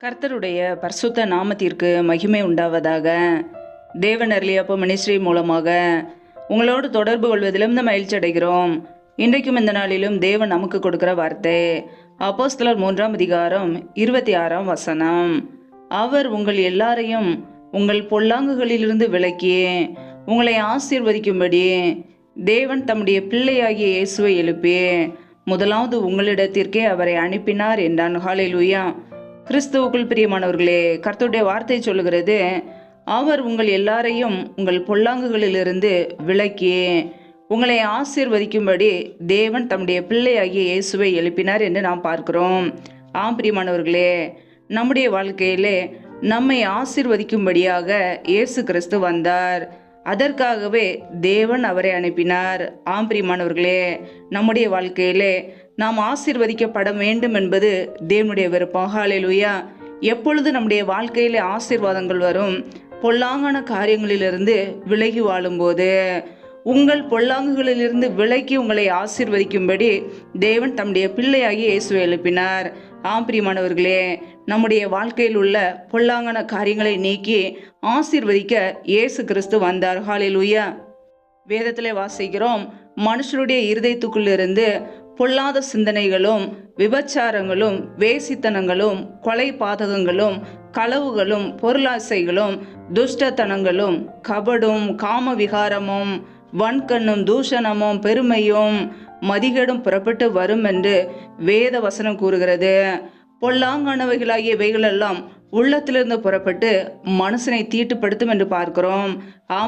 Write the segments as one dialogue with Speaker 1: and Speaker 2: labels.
Speaker 1: கர்த்தருடைய பரிசுத்த நாமத்திற்கு மகிமை உண்டாவதாக. தேவன் அருளியப்ப மினிஸ்ட்ரி மூலமாக உங்களோடு தொடர்பு கொள்வதிலும் இந்த மகிழ்ச்சி அடைகிறோம். இன்றைக்கும் இந்த நாளிலும் தேவன் நமக்கு கொடுக்கிற வார்த்தை அப்போஸ்தலர் 3ஆம் அதிகாரம் 26ஆம் வசனம். அவர் உங்கள் எல்லாரையும் உங்கள் பொல்லாங்குகளிலிருந்து விலக்கி உங்களை ஆசீர்வதிக்கும்படி தேவன் தம்முடைய பிள்ளையாகிய இயேசுவை எழுப்பி முதலாவது உங்களிடத்திற்கே அவரை அனுப்பினார் என்றான். ஹல்லேலூயா. கிறிஸ்துவுக்குள் பிரியமானவர்களே, கர்த்தருடைய வார்த்தை சொல்லுகிறது, அவர் உங்கள் எல்லாரையும் உங்கள் பொல்லாங்குகளிலிருந்து விலக்கி உங்களை ஆசீர்வதிக்கும்படி தேவன் தம்முடைய பிள்ளையாகிய இயேசுவை எழுப்பினார் என்று நாம் பார்க்கிறோம். பிரியமானவர்களே, நம்முடைய வாழ்க்கையிலே நம்மை ஆசீர்வதிக்கும்படியாக இயேசு கிறிஸ்து வந்தார். அதற்காகவே தேவன் அவரை அனுப்பினார். பிரியமானவர்களே, நம்முடைய வாழ்க்கையிலே நாம் ஆசீர்வதிக்கப்பட வேண்டும் என்பது தேவனுடைய விருப்பம். ஹல்லேலூயா. எப்பொழுது நம்முடைய வாழ்க்கையிலே ஆசீர்வாதங்கள் வரும்? பொல்லாங்கான காரியங்களிலிருந்து விலகி வாழும்போது. உங்கள் பொல்லாங்குகளிலிருந்து விலக்கி உங்களை ஆசீர்வதிக்கும்படி தேவன் தம்முடைய பிள்ளையாகி இயேசுவை எழுப்பினார். பிரியமானவர்களே, நம்முடைய வாழ்க்கையில் உள்ள பொல்லாங்கான காரியங்களை நீக்கி ஆசீர்வதிக்க இயேசு கிறிஸ்து வந்தார். ஹல்லேலூயா. வேதத்திலே வாசிக்கிறோம், மனுஷருடைய இருதயத்துக்குள்ளிருந்து பொல்லாத சிந்தனைகளும் விபச்சாரங்களும் வேசித்தனங்களும் கொலை பாதகங்களும் களவுகளும் பொருளாசைகளும் துஷ்டத்தனங்களும் கபடும் காம விகாரமும் வன்கண்ணும் தூஷணமும் பெருமையும் மதிகேடும் புறப்பட்டு வரும் என்று வேத வசனம் கூறுகிறது. பொல்லாங்கானவைகளாகிய இவைகளெல்லாம் உள்ளத்திலிருந்து புறப்பட்டு மனுஷனை தீட்டுப்படுத்தும் என்று பார்க்கிறோம்.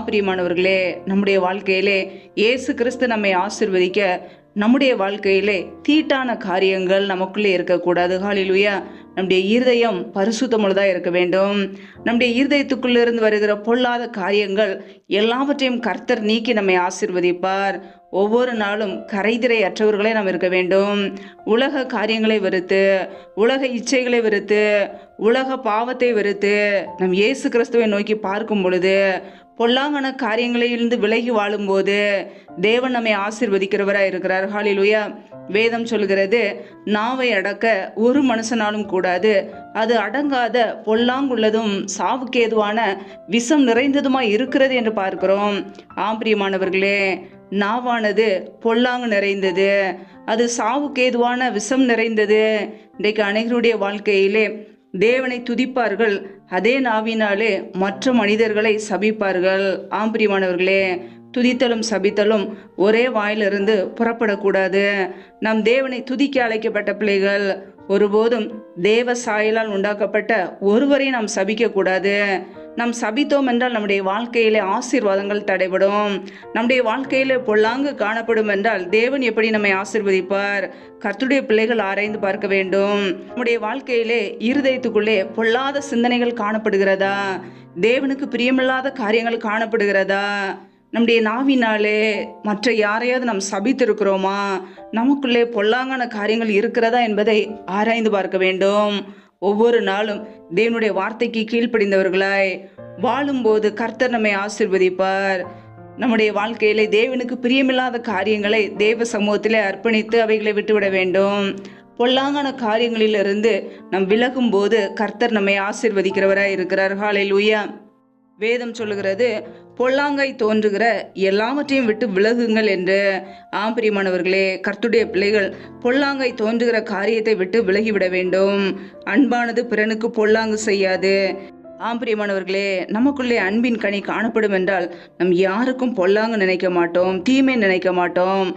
Speaker 1: பிரியமானவர்களே, நம்முடைய வாழ்க்கையிலே இயேசு கிறிஸ்து நம்மை ஆசீர்வதிக்க நம்முடைய வாழ்க்கையிலே தீட்டான காரியங்கள் நமக்குள்ளே இருக்கக்கூடாது. ஹல்லேலூயா. நம்முடைய இருதயம் பரிசுத்தமுள்ளதாக இருக்க வேண்டும். நம்முடைய இருதயத்துக்குள்ளிருந்து வருகிற பொல்லாத காரியங்கள் எல்லாவற்றையும் கர்த்தர் நீக்கி நம்மை ஆசீர்வதிப்பார். ஒவ்வொரு நாளும் கரைதிரை அற்றவர்களே நாம் இருக்க வேண்டும். உலக காரியங்களை வெறுத்து, உலக இச்சைகளை வெறுத்து, உலக பாவத்தை வெறுத்து நம் இயேசு கிறிஸ்துவை நோக்கி பார்க்கும் பொழுது, பொல்லாங்கான காரியங்களிலிருந்து விலகி வாழும்போது தேவன் நம்மை ஆசீர்வதிக்கிறவராக இருக்கிறார். ஹல்லேலூயா. வேதம் சொல்கிறது, நாவை அடக்க ஒரு மனுஷனாலும் கூடாது, அது அடங்காத பொல்லாங்குள்ளதும் சாவுக்கேதுவான விஷம் நிறைந்ததுமாய் இருக்கிறது என்று பார்க்கிறோம். பிரியமானவர்களே, நாவானது பொல்லாங்கு நிறைந்தது, அது சாவுக்கேதுவான விஷம் நிறைந்தது. இன்றைக்கு அனைவருடைய வாழ்க்கையிலே தேவனை துதிப்பார்கள், அதே நாவினாலே மற்ற மனிதர்களை சபிப்பார்கள். பிரியமானவர்களே, துதித்தலும் சபித்தலும் ஒரே வாயிலிருந்து புறப்படக்கூடாது. நம் தேவனை துதிக்க அழைக்கப்பட்ட பிள்ளைகள் ஒருபோதும் தேவ சாயலால் உண்டாக்கப்பட்ட ஒருவரை நாம் சபிக்க கூடாது. நாம் சபித்தோம் என்றால் நம்முடைய வாழ்க்கையிலே ஆசீர்வாதங்கள் தடைபடும். நம்முடைய வாழ்க்கையிலே பொல்லாங்கு காணப்படும் என்றால் தேவன் எப்படி நம்மை ஆசீர்வதிப்பார்? கர்த்தருடைய பிள்ளைகள் ஆராய்ந்து பார்க்க வேண்டும். நம்முடைய வாழ்க்கையிலே இருதயத்துக்குள்ளே பொல்லாத சிந்தனைகள் காணப்படுகிறதா? தேவனுக்கு பிரியமில்லாத காரியங்கள் காணப்படுகிறதா? நம்முடைய நாவினாலே மற்ற யாரையாவது நாம் சபித்திருக்கிறோமா? நமக்குள்ளே பொல்லாங்கான காரியங்கள் இருக்கிறதா என்பதை ஆராய்ந்து பார்க்க வேண்டும். ஒவ்வொரு நாளும் தேவனுடைய வார்த்தைக்கு கீழ்ப்படிந்தவர்களாய் வாழும்போது கர்த்தர் நம்மை ஆசீர்வதிப்பார். நம்முடைய வாழ்க்கையிலே தேவனுக்கு பிரியமில்லாத காரியங்களை தேவ சமூகத்திலே அர்ப்பணித்து அவைகளை விட்டுவிட வேண்டும். பொல்லாங்கான காரியங்களிலிருந்து நாம் விலகும் போது கர்த்தர் நம்மை ஆசீர்வதிக்கிறவராய் இருக்கிறார். ஹல்லேலூயா. வேதம் சொல்லுகிறது, பொல்லாங்காய் தோன்றுகிற எல்லாவற்றையும் விட்டு விலகுங்கள் என்று. பிரியமானவர்களே, கர்த்தருடைய பிள்ளைகள் பொல்லாங்காய் தோன்றுகிற காரியத்தை விட்டு விலகிவிட வேண்டும். அன்பானது பிறனுக்கு பொல்லாங்கு செய்யாது. பிரியமானவர்களே, நமக்குள்ளே அன்பின் கனி காணப்படும் என்றால் நம் யாருக்கும் பொல்லாங்கு நினைக்க மாட்டோம், தீமை நினைக்க மாட்டோம்.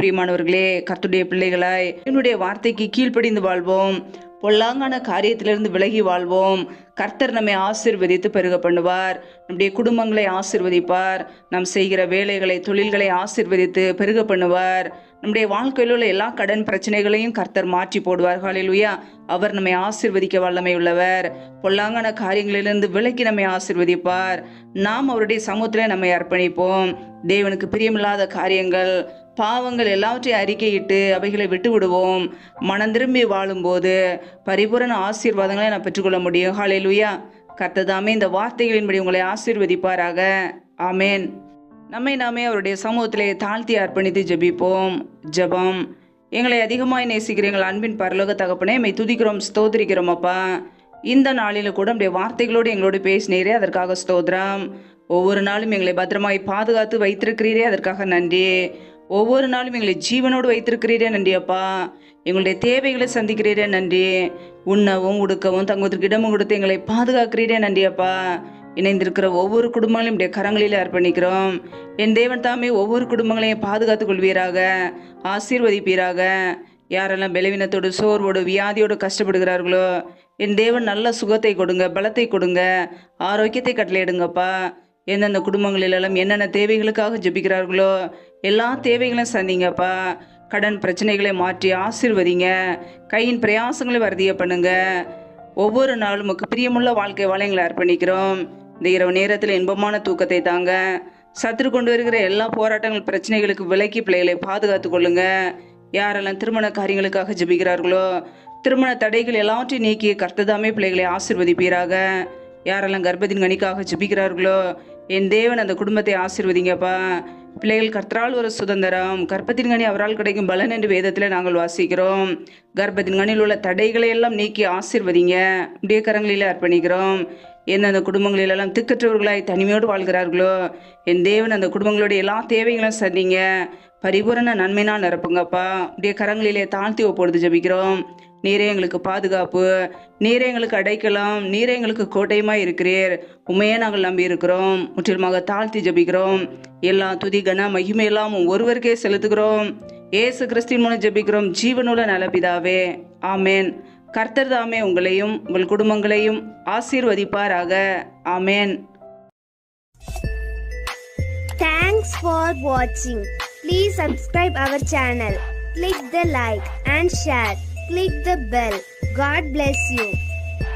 Speaker 1: பிரியமானவர்களே, கர்த்தருடைய பிள்ளைகளாய் என்னுடைய வார்த்தைக்கு கீழ்ப்படிந்து வாழ்வோம். பொல்லாங்கான காரியத்திலிருந்து விலகி வாழ்வோம். கர்த்தர் நம்மை ஆசீர்வதித்து பெருக பண்ணுவார். நம்முடைய குடும்பங்களை ஆசீர்வதிப்பார். நாம் செய்கிற வேலைகளை தொழில்களை ஆசீர்வதித்து பெருக பண்ணுவார். நம்முடைய வாழ்க்கையில் உள்ள எல்லா கடன் பிரச்சனைகளையும் கர்த்தர் மாற்றி போடுவார். ஹல்லேலூயா. அவர் நம்மை ஆசீர்வதிக்க வல்லமை உள்ளவர். பொல்லாங்கான காரியங்களிலிருந்து விலக்கி நம்மை ஆசீர்வதிப்பார். நாம் அவருடைய சமூகத்திலே நம்மை அர்ப்பணிப்போம். தேவனுக்கு பிரியமில்லாத காரியங்கள் பாவங்கள் எல்லாவற்றையும் அறிக்கையிட்டு அவைகளை விட்டு விடுவோம். மனம் திரும்பி வாழும்போது பரிபூரண ஆசீர்வாதங்களை நான் பெற்றுக்கொள்ள முடியும். ஹல்லேலூயா. கர்த்தர் தாமே இந்த வார்த்தைகளின்படி உங்களை ஆசீர்வதிப்பாராக. ஆமேன். நம்மை நாமே அவருடைய சமூகத்திலே தாழ்த்தி அர்ப்பணித்து ஜெபிப்போம். ஜெபம். எங்களை அதிகமாய் நேசிக்கிற எங்கள் அன்பின் பரலோக தகப்பனே, மை துதிக்கிறோம், ஸ்தோத்திரிக்கிறோம் அப்பா. இந்த நாளில் கூட நம்முடைய வார்த்தைகளோடு எங்களோடு பேசினீரே, அதற்காக ஸ்தோத்திரம். ஒவ்வொரு நாளும் எங்களை பத்திரமாய் பாதுகாத்து வைத்திருக்கிறீரே, அதற்காக நன்றி. ஒவ்வொரு நாளும் எங்களை ஜீவனோடு வைத்திருக்கிறீரே, நன்றி அப்பா. எங்களுடைய தேவைகளை சந்திக்கிறீரே, நன்றி. உண்ணவும் உடுக்கவும் தங்குவதற்கு இடமும் கொடுத்து எங்களை பாதுகாக்கிறீரே, நன்றி அப்பா. இணைந்திருக்கிற ஒவ்வொரு குடும்பங்களையும் உடைய கரங்களில் அர்ப்பணிக்கிறோம். என் தேவன் தாமே ஒவ்வொரு குடும்பங்களையும் பாதுகாத்துக் கொள்வீராக, ஆசீர்வதிப்பீராக. யாரெல்லாம் பலவீனத்தோடு சோர்வோடு வியாதியோடு கஷ்டப்படுகிறார்களோ, என் தேவன் நல்ல சுகத்தை கொடுங்க, பலத்தை கொடுங்க, ஆரோக்கியத்தை கட்டளையிடுங்கப்பா. எந்தெந்த குடும்பங்களிலெல்லாம் என்னென்ன தேவைகளுக்காக ஜெபிக்கிறார்களோ எல்லா தேவைகளையும் சந்திங்கப்பா. கடன் பிரச்சனைகளை மாற்றி ஆசீர்வதிங்க. கையின் பிரயாசங்களை வர்த்திய பண்ணுங்க. ஒவ்வொரு நாளும் உமக்கு பிரியமுள்ள வாழ்க்கை வாழ எங்களை அர்ப்பணிக்கிறோம். இந்த இரவு நேரத்தில் இன்பமான தூக்கத்தை தாங்க. சத்துரு கொண்டு வருகிற எல்லா போராட்டங்கள் பிரச்சனைகளுக்கு விலக்கி பிள்ளைகளை பாதுகாத்து கொள்ளுங்க. யாரெல்லாம் திருமண காரியங்களுக்காக ஜெபிக்கிறார்களோ, திருமண தடைகள் எல்லாவற்றையும் நீக்கி கர்த்ததாமே பிள்ளைகளை ஆசீர்வதிப்பீராக. யாரெல்லாம் கர்ப்பத்தின் கனிக்காக ஜெபிக்கிறார்களோ, என் தேவன் அந்த குடும்பத்தை ஆசீர்வதிங்கப்பா. பிள்ளைகள் கர்த்தரால் ஒரு சுதந்திரம், கர்ப்பத்தின் கனி அவரால் கிடைக்கும் பலன் என்று வேதத்தில் நாங்கள் வாசிக்கிறோம். கர்ப்பத்தின் கனியில் உள்ள தடைகளை எல்லாம் நீக்கி ஆசீர்வதிங்க. அப்படியே கரங்களில் அர்ப்பணிக்கிறோம். எந்தெந்த குடும்பங்களிலெல்லாம் திக்கற்றவர்களாய் தனிமையோடு வாழ்கிறார்களோ, என் தேவன் அந்த குடும்பங்களுடைய எல்லா தேவைகளும் சந்திங்க. பரிபூரண நன்மைனால் நிரப்புங்கப்பா. அப்படியே கரங்களிலே தாழ்த்தி ஒப்பொழுது ஜெபிக்கிறோம். நீரே எங்களுக்கு பாதுகாப்பு, நீரே எங்களுக்கு அடைக்கலாம், நீரே எங்களுக்கு கோட்டையுமாய் இருக்கிறீர். உண்மையே நாங்கள் நம்பி இருக்கிறோம். முற்றிலுமாக தாழ்த்தி ஜெபிக்கிறோம். எல்லா துதி கன மகிமையெல்லாம் ஒருவருக்கே செலுத்துகிறோம். ஏசு கிறிஸ்துவின் மூலம் ஜெபிக்கிறோம் ஜீவனுள்ள நல்ல பிதாவே, ஆமேன். கர்த்தர் தாமே உங்களையும் உங்கள் குடும்பங்களையும் ஆசீர்வதிப்பாராக. ஆமேன்.
Speaker 2: Thanks for watching. Please subscribe our channel. Click the like and share. Click the bell. God bless you.